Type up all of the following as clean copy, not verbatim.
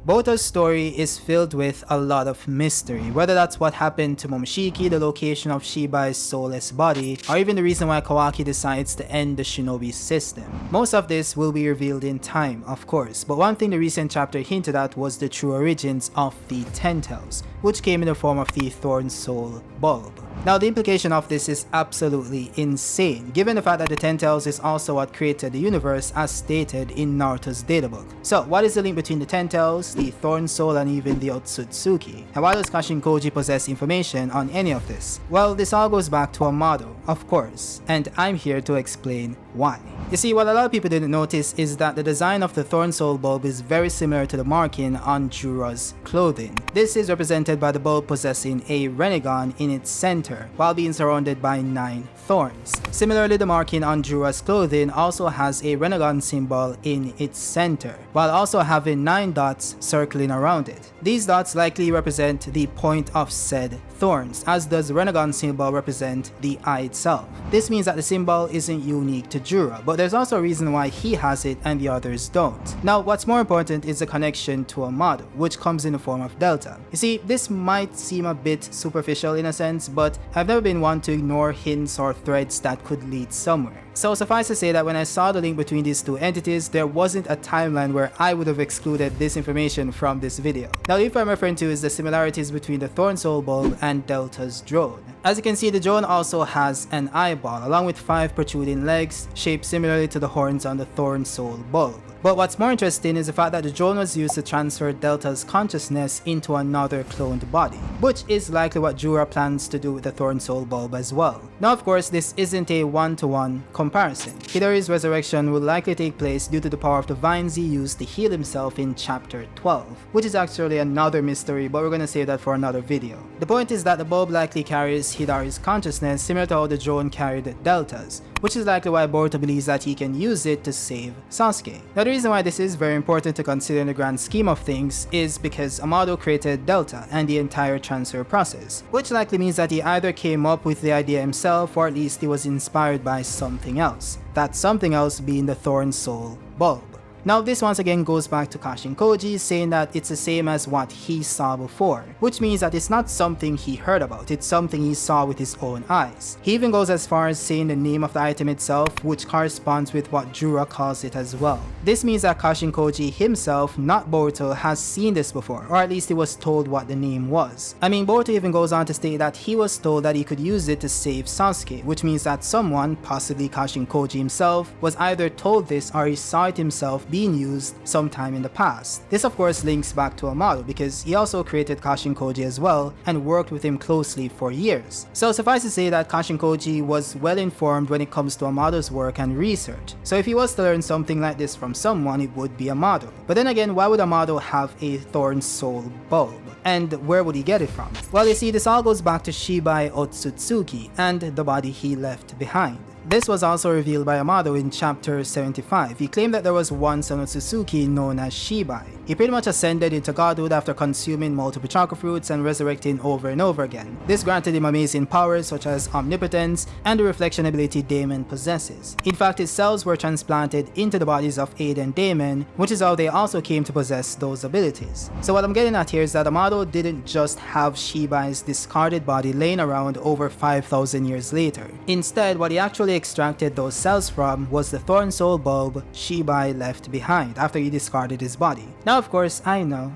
Boruto's story is filled with a lot of mystery, whether that's what happened to Momoshiki, the location of Shibai's soulless body, or even the reason why Kawaki decides to end the shinobi system. Most of this will be revealed in time, of course, but one thing the recent chapter hinted at was the true origins of the TenTails, which came in the form of the Thorn Soul Bulb. Now the implication of this is absolutely insane, given the fact that the TenTails is also what created the universe as stated in Naruto's databook. So what is the link between the TenTails, the Thorn Soul, and even the Otsutsuki? And why does Kashin Koji possess information on any of this? Well, this all goes back to Amado, of course, and I'm here to explain why. You see, what a lot of people didn't notice is that the design of the Thorn Soul Bulb is very similar to the marking on Jura's clothing. This is represented by the bulb possessing a Renegon in its center, while being surrounded by 9 thorns. Similarly, the marking on Jura's clothing also has a Renegon symbol in its center, while also having 9 dots circling around it. These dots likely represent the point of said thorns, as does the Renegon symbol represent the eye itself. This means that the symbol isn't unique to Jura, but there's also a reason why he has it and the others don't. Now, what's more important is the connection to Amado, which comes in the form of Delta. You see, this might seem a bit superficial in a sense, but I've never been one to ignore hints or threads that could lead somewhere. So suffice to say that when I saw the link between these two entities, there wasn't a timeline where I would have excluded this information from this video. Now, the info I'm referring to is the similarities between the Thorn Soul Bulb and Delta's drone. As you can see, the drone also has an eyeball along with 5 protruding legs shaped similarly to the horns on the Thorn Soul Bulb. But what's more interesting is the fact that the drone was used to transfer Delta's consciousness into another cloned body, which is likely what Jura plans to do with the Thorn Soul Bulb as well. Now, of course, this isn't a one-to-one comparison. Hidori's resurrection will likely take place due to the power of the vines he used to heal himself in chapter 12, which is actually another mystery, but we're gonna save that for another video. The point is that the bulb likely carries Hidori's consciousness similar to how the drone carried Delta's, which is likely why Boruto believes that he can use it to save Sasuke. Now, the reason why this is very important to consider in the grand scheme of things is because Amado created Delta and the entire transfer process, which likely means that he either came up with the idea himself or at least he was inspired by something else, that something else being the Thorn Soul Bulb. Now, this once again goes back to Kashin Koji saying that it's the same as what he saw before, which means that it's not something he heard about, it's something he saw with his own eyes. He even goes as far as saying the name of the item itself, which corresponds with what Jura calls it as well. This means that Kashin Koji himself, not Boruto, has seen this before, or at least he was told what the name was. I mean, Boruto even goes on to state that he was told that he could use it to save Sasuke, which means that someone, possibly Kashin Koji himself, was either told this or he saw it himself being used sometime in the past. This of course links back to Amado because he also created Kashin Koji as well and worked with him closely for years. So suffice to say that Kashin Koji was well informed when it comes to Amado's work and research. So if he was to learn something like this from someone, it would be Amado. But then again, why would Amado have a Thorn Soul Bulb? And where would he get it from? Well, you see, this all goes back to Shibai Otsutsuki and the body he left behind. This was also revealed by Amado in chapter 75. He claimed that there was once an Otsutsuki known as Shibai. He pretty much ascended into godhood after consuming multiple chakra fruits and resurrecting over and over again. This granted him amazing powers such as Omnipotence and the reflection ability Damon possesses. In fact, his cells were transplanted into the bodies of Aid and Damon, which is how they also came to possess those abilities. So what I'm getting at here is that Amado didn't just have Shibai's discarded body laying around over 5,000 years later. Instead, what he actually extracted those cells from was the Thorn Soul Bulb Shibai left behind after he discarded his body. Now, of course, I know,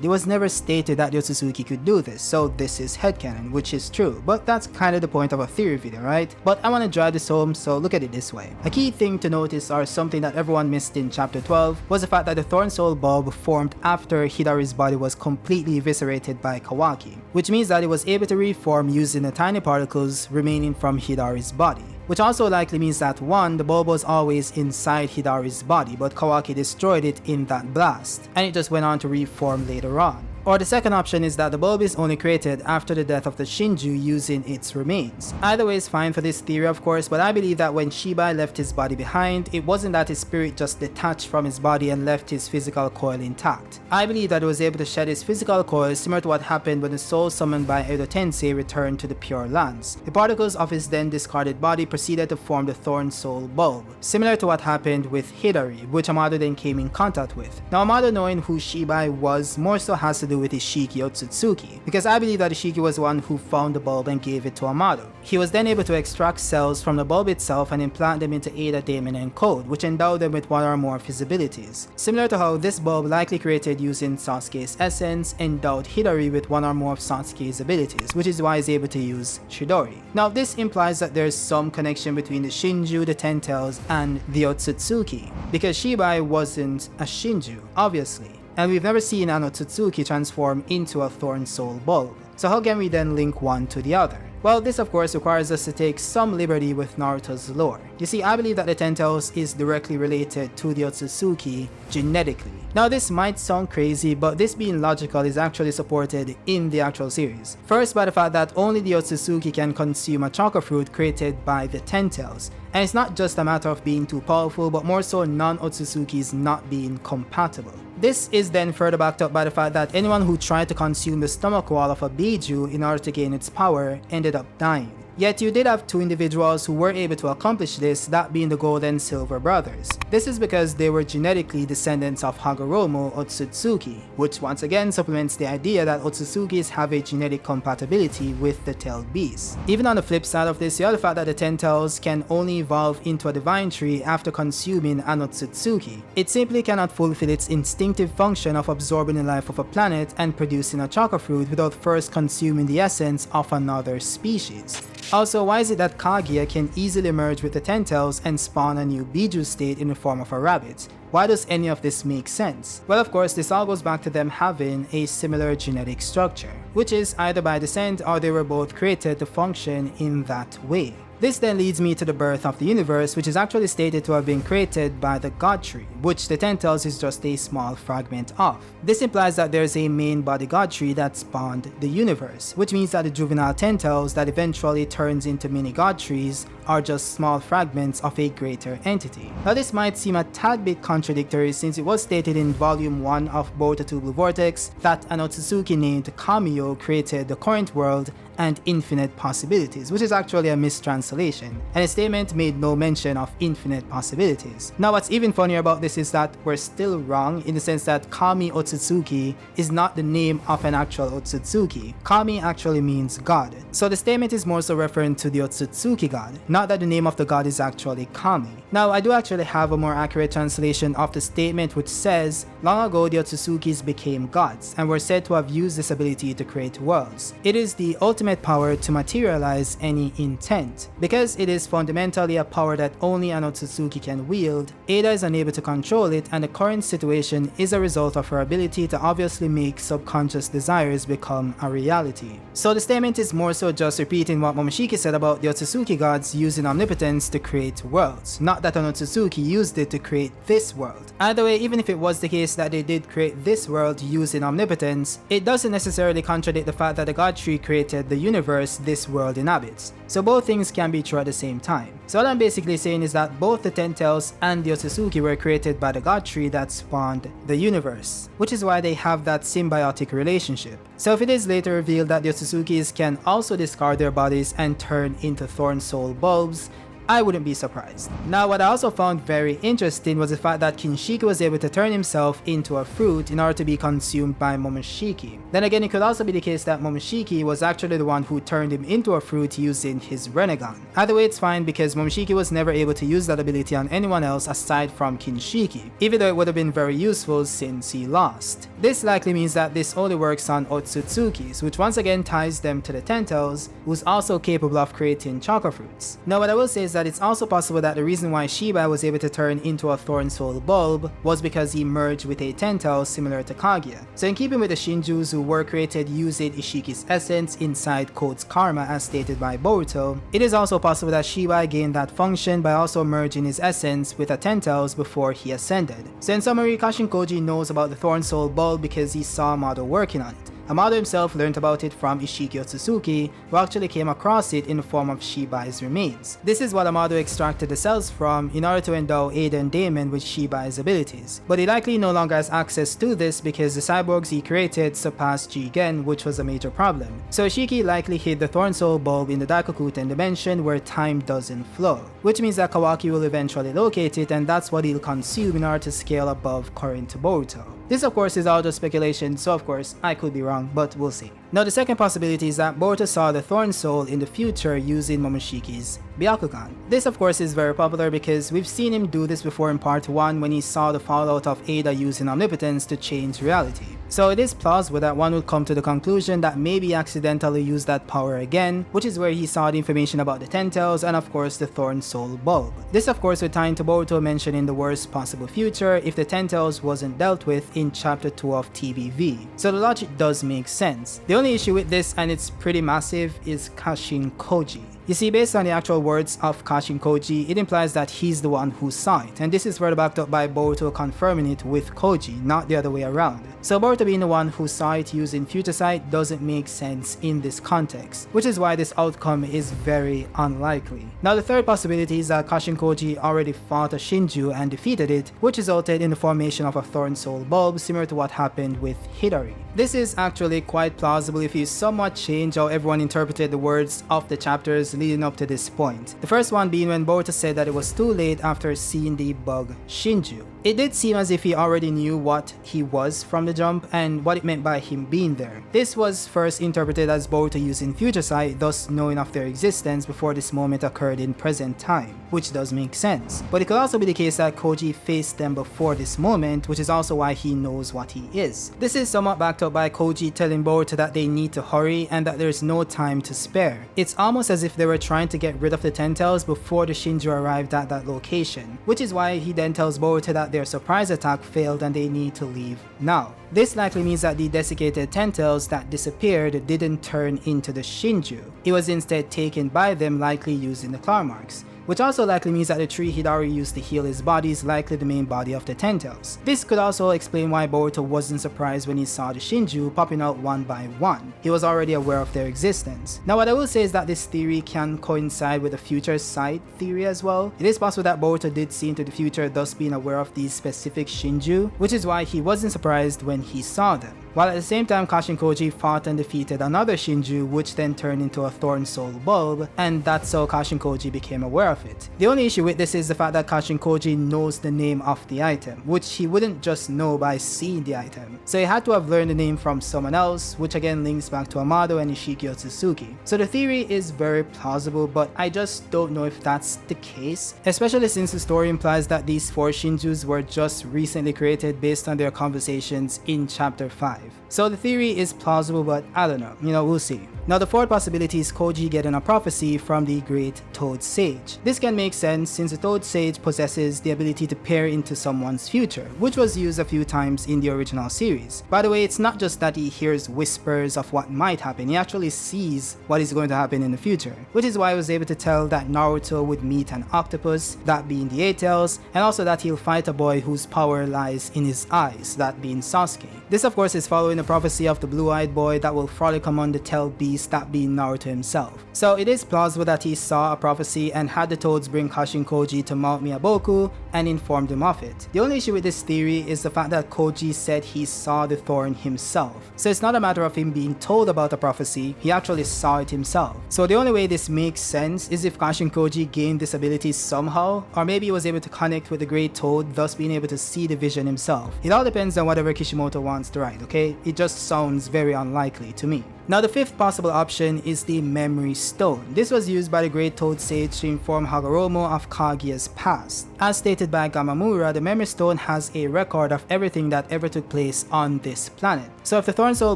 it was never stated that the Otsutsuki could do this, so this is headcanon, which is true, but that's kind of the point of a theory video, right? But I want to drive this home, so look at it this way. A key thing to notice, or something that everyone missed in chapter 12, was the fact that the Thorn Soul Bulb formed after Hidori's body was completely eviscerated by Kawaki, which means that it was able to reform using the tiny particles remaining from Hidori's body. Which also likely means that 1, the bulb was always inside Hidori's body, but Kawaki destroyed it in that blast, and it just went on to reform later on. Or the second option is that the bulb is only created after the death of the Shinju using its remains. Either way is fine for this theory of course, but I believe that when Shibai left his body behind, it wasn't that his spirit just detached from his body and left his physical coil intact. I believe that it was able to shed his physical coil similar to what happened when the soul summoned by Edo Tensei returned to the Pure Lands. The particles of his then discarded body proceeded to form the Thorn Soul Bulb, similar to what happened with Hidari, which Amado then came in contact with. Now Amado knowing who Shibai was more so has to do with Ishiki Otsutsuki, because I believe that Ishiki was the one who found the bulb and gave it to Amado. He was then able to extract cells from the bulb itself and implant them into Ada, Daemon, and Code, which endowed them with one or more of his abilities. Similar to how this bulb, likely created using Sasuke's essence, endowed Hidari with one or more of Sasuke's abilities, which is why he's able to use Chidori. Now this implies that there's some connection between the Shinju, the TenTails, and the Otsutsuki, because Shibai wasn't a Shinju, obviously, and we've never seen an Otsutsuki transform into a Thorn Soul Bulb. So how can we then link one to the other? Well, this of course requires us to take some liberty with Naruto's lore. You see, I believe that the TenTails is directly related to the Otsutsuki genetically. Now this might sound crazy, but this being logical is actually supported in the actual series. First, by the fact that only the Otsutsuki can consume a chakra fruit created by the TenTails. And it's not just a matter of being too powerful, but more so non-Otsutsukis not being compatible. This is then further backed up by the fact that anyone who tried to consume the stomach wall of a Biju in order to gain its power ended up dying. Yet you did have two individuals who were able to accomplish this, that being the Gold and Silver brothers. This is because they were genetically descendants of Hagoromo Otsutsuki, which once again supplements the idea that Otsutsukis have a genetic compatibility with the tailed beasts. Even on the flip side of this, you have the fact that the TenTails can only evolve into a divine tree after consuming an Otsutsuki. It simply cannot fulfill its instinctive function of absorbing the life of a planet and producing a chakra fruit without first consuming the essence of another species. Also, why is it that Kaguya can easily merge with the TenTails and spawn a new Biju state in the form of a rabbit? Why does any of this make sense? Well, of course, this all goes back to them having a similar genetic structure, which is either by descent or they were both created to function in that way. This then leads me to the birth of the universe, which is actually stated to have been created by the God Tree, which the TenTails is just a small fragment of. This implies that there's a main body God Tree that spawned the universe, which means that the juvenile TenTails that eventually turns into mini God Trees are just small fragments of a greater entity. Now this might seem a tad bit contradictory since it was stated in volume 1 of Boruto 2 Blue Vortex that an Otsutsuki named Kamiyo created the current world and infinite possibilities, which is actually a mistranslation, and a statement made no mention of infinite possibilities. Now what's even funnier about this is that we're still wrong in the sense that Kami Otsutsuki is not the name of an actual Otsutsuki. Kami actually means God. So the statement is more so referring to the Otsutsuki god, not that the name of the god is actually Kami. Now I do actually have a more accurate translation of the statement which says, long ago the Otsutsukis became gods and were said to have used this ability to create worlds. It is the ultimate power to materialize any intent. Because it is fundamentally a power that only an Otsutsuki can wield, Ada is unable to control it, and the current situation is a result of her ability to obviously make subconscious desires become a reality. So the statement is more so just repeating what Momoshiki said about the Otsutsuki gods using omnipotence to create worlds, not that an Otsutsuki used it to create this world. Either way, even if it was the case that they did create this world using omnipotence, it doesn't necessarily contradict the fact that the God Tree created the universe this world inhabits. So both things can be true at the same time. So what I'm basically saying is that both the TenTails and the Otsutsuki were created by the God Tree that spawned the universe, which is why they have that symbiotic relationship. So if it is later revealed that the Otsutsukis can also discard their bodies and turn into Thorn Soul Bulbs, I wouldn't be surprised. Now what I also found very interesting was the fact that Kinshiki was able to turn himself into a fruit in order to be consumed by Momoshiki. Then again, it could also be the case that Momoshiki was actually the one who turned him into a fruit using his Renegon. Either way, it's fine because Momoshiki was never able to use that ability on anyone else aside from Kinshiki, even though it would have been very useful since he lost. This likely means that this only works on Otsutsukis, which once again ties them to the TenTails, who's also capable of creating chakra fruits. Now what I will say is is that it's also possible that the reason why Shibai was able to turn into a Thorn Soul Bulb was because he merged with a TenTails similar to Kaguya. So in keeping with the Shinjus who were created using Ishiki's essence inside Code's karma as stated by Boruto, it is also possible that Shibai gained that function by also merging his essence with a TenTails before he ascended. So in summary, Kashin Koji knows about the Thorn Soul Bulb because he saw Amado working on it. Amado himself learned about it from Ishiki Otsutsuki, who actually came across it in the form of Shibai's remains. This is what Amado extracted the cells from in order to endow Ada and Damon with Shibai's abilities, but he likely no longer has access to this because the cyborgs he created surpassed Jigen, which was a major problem. So Ishiki likely hid the Thorn Soul Bulb in the Daikokuten dimension where time doesn't flow, which means that Kawaki will eventually locate it, and that's what he'll consume in order to scale above current Boruto. This of course is all just speculation, so of course I could be wrong, but we'll see. Now the second possibility is that Boruto saw the Thorn Soul in the future using Momoshiki's Byakugan. This of course is very popular because we've seen him do this before in part 1 when he saw the fallout of Ada using Omnipotence to change reality. So it is plausible that one would come to the conclusion that maybe he accidentally used that power again, which is where he saw the information about the TenTails and of course the Thorn Soul Bulb. This of course would tie into Boruto mentioning the worst possible future if the TenTails wasn't dealt with in chapter 2 of TBV. So the logic does make sense. The only issue with this, and it's pretty massive, is Kashin Koji. You see, based on the actual words of Kashin Koji, it implies that he's the one who saw it, and this is further backed up by Boruto confirming it with Koji, not the other way around. So Boruto being the one who saw it using future sight doesn't make sense in this context, which is why this outcome is very unlikely. Now the third possibility is that Kashin Koji already fought a Shinju and defeated it, which resulted in the formation of a Thorn Soul Bulb similar to what happened with Hidari. This is actually quite plausible if you somewhat change how everyone interpreted the words of the chapters leading up to this point. The first one being when Boruto said that it was too late after seeing the bug Shinju. It did seem as if he already knew what he was from the jump and what it meant by him being there. This was first interpreted as Boruto using future sight, thus knowing of their existence before this moment occurred in present time, which does make sense. But it could also be the case that Koji faced them before this moment, which is also why he knows what he is. This is somewhat backed up by Koji telling Boruto that they need to hurry and that there's no time to spare. It's almost as if they were trying to get rid of the TenTails before the Shinju arrived at that location, which is why he then tells Boruto that their surprise attack failed and they need to leave now. This likely means that the desiccated TenTails that disappeared didn't turn into the Shinju. It was instead taken by them, likely using the claw marks, which also likely means that the tree Hidari used to heal his body is likely the main body of the TenTails. This could also explain why Boruto wasn't surprised when he saw the Shinju popping out one by one. He was already aware of their existence. Now what I will say is that this theory can coincide with the future sight theory as well. It is possible that Boruto did see into the future, thus being aware of these specific Shinju, which is why he wasn't surprised when he saw them. While at the same time Kashin Koji fought and defeated another Shinju, which then turned into a Thorn Soul Bulb, and that's how Kashin Koji became aware of it. The only issue with this is the fact that Kashin Koji knows the name of the item, which he wouldn't just know by seeing the item. So he had to have learned the name from someone else, which again links back to Amado and Ishiki Otsutsuki. So the theory is very plausible, but I just don't know if that's the case, especially since the story implies that these 4 Shinjus were just recently created based on their conversations in chapter 5. So the theory is plausible, but I don't know, we'll see. Now the fourth possibility is Koji getting a prophecy from the great Toad Sage. This can make sense since the Toad Sage possesses the ability to peer into someone's future, which was used a few times in the original series. By the way, it's not just that he hears whispers of what might happen, he actually sees what is going to happen in the future, which is why he was able to tell that Naruto would meet an octopus, that being the TenTails, and also that he'll fight a boy whose power lies in his eyes, that being Sasuke. This of course is following the prophecy of the blue-eyed boy that will frolic among the Tell Beasts, that being Naruto himself. So it is plausible that he saw a prophecy and had the Toads bring Kashin Koji to Mount Miyaboku and informed him of it. The only issue with this theory is the fact that Koji said he saw the thorn himself. So it's not a matter of him being told about a prophecy, he actually saw it himself. So the only way this makes sense is if Kashin Koji gained this ability somehow, or maybe he was able to connect with the Great Toad, thus being able to see the vision himself. It all depends on whatever Kishimoto wants to write, okay? It just sounds very unlikely to me. Now the fifth possible option is the Memory Stone. This was used by the Great Toad Sage to inform Hagoromo of Kaguya's past. As stated by Gamamura, the Memory Stone has a record of everything that ever took place on this planet. So if the Thorn Soul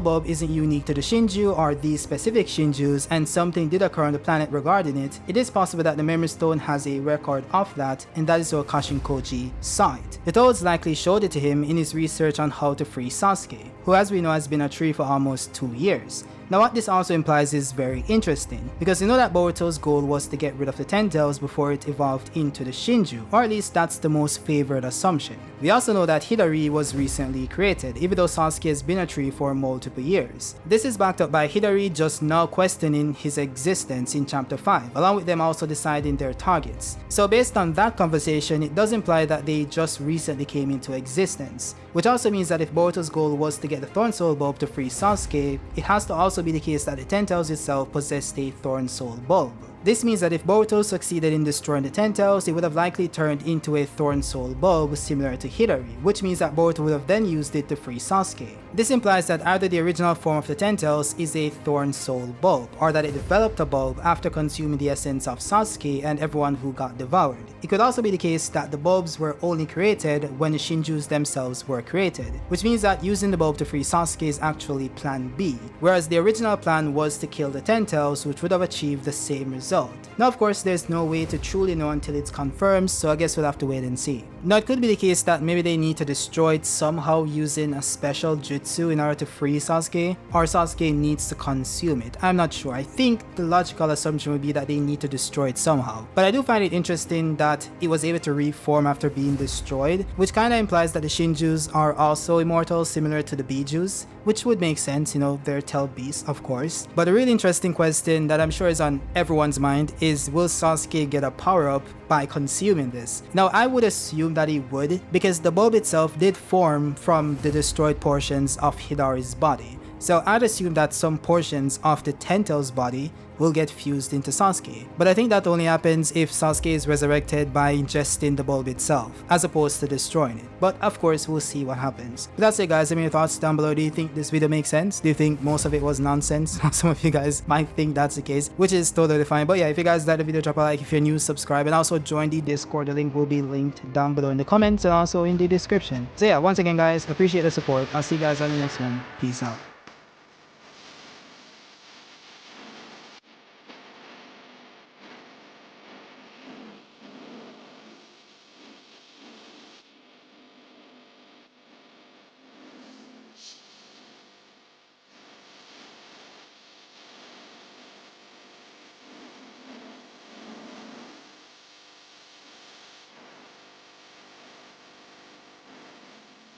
Bulb isn't unique to the Shinju or these specific Shinjus and something did occur on the planet regarding it, it is possible that the Memory Stone has a record of that, and that is how Kashin Koji saw it. The Toads likely showed it to him in his research on how to free Sasuke, who as we know has been a tree for almost 2 years. Now what this also implies is very interesting, because you know that Boruto's goal was to get rid of the TenTails before it evolved into the Shinju, or at least that's the most favored assumption. We also know that Hidari was recently created, even though Sasuke has been a tree for multiple years. This is backed up by Hidari just now questioning his existence in chapter 5, along with them also deciding their targets. So based on that conversation, it does imply that they just recently came into existence, which also means that if Boruto's goal was to get the Thorn Soul Bulb to free Sasuke, it has to also be the case that the TenTails itself possessed a Thorn Soul Bulb. This means that if Boruto succeeded in destroying the TenTails, it would have likely turned into a Thorn Soul Bulb similar to Hidari, which means that Boruto would have then used it to free Sasuke. This implies that either the original form of the TenTails is a Thorn Soul Bulb, or that it developed a bulb after consuming the essence of Sasuke and everyone who got devoured. It could also be the case that the bulbs were only created when the Shinjus themselves were created, which means that using the bulb to free Sasuke is actually plan B, whereas the original plan was to kill the TenTails, which would have achieved the same result. Now of course there's no way to truly know until it's confirmed, so I guess we'll have to wait and see. Now it could be the case that maybe they need to destroy it somehow using a special jutsu in order to free Sasuke, or Sasuke needs to consume it. I'm not sure. I think the logical assumption would be that they need to destroy it somehow. But I do find it interesting that it was able to reform after being destroyed, which kinda implies that the Shinjus are also immortal, similar to the Bijus, which would make sense, you know, they're Tell beasts of course. But a really interesting question that I'm sure is on everyone's mind is, will Sasuke get a power up by consuming this? Now I would assume that he would, because the bulb itself did form from the destroyed portions of Hidari's body. So I'd assume that some portions of the TenTails body will get fused into Sasuke. But I think that only happens if Sasuke is resurrected by ingesting the bulb itself, as opposed to destroying it. But of course, we'll see what happens. But that's it guys, let me know your thoughts down below. Do you think this video makes sense? Do you think most of it was nonsense? Some of you guys might think that's the case, which is totally fine. But yeah, if you guys like the video, drop a like. If you're new, subscribe, and also join the Discord. The link will be linked down below in the comments and also in the description. So yeah, once again guys, appreciate the support. I'll see you guys on the next one. Peace out.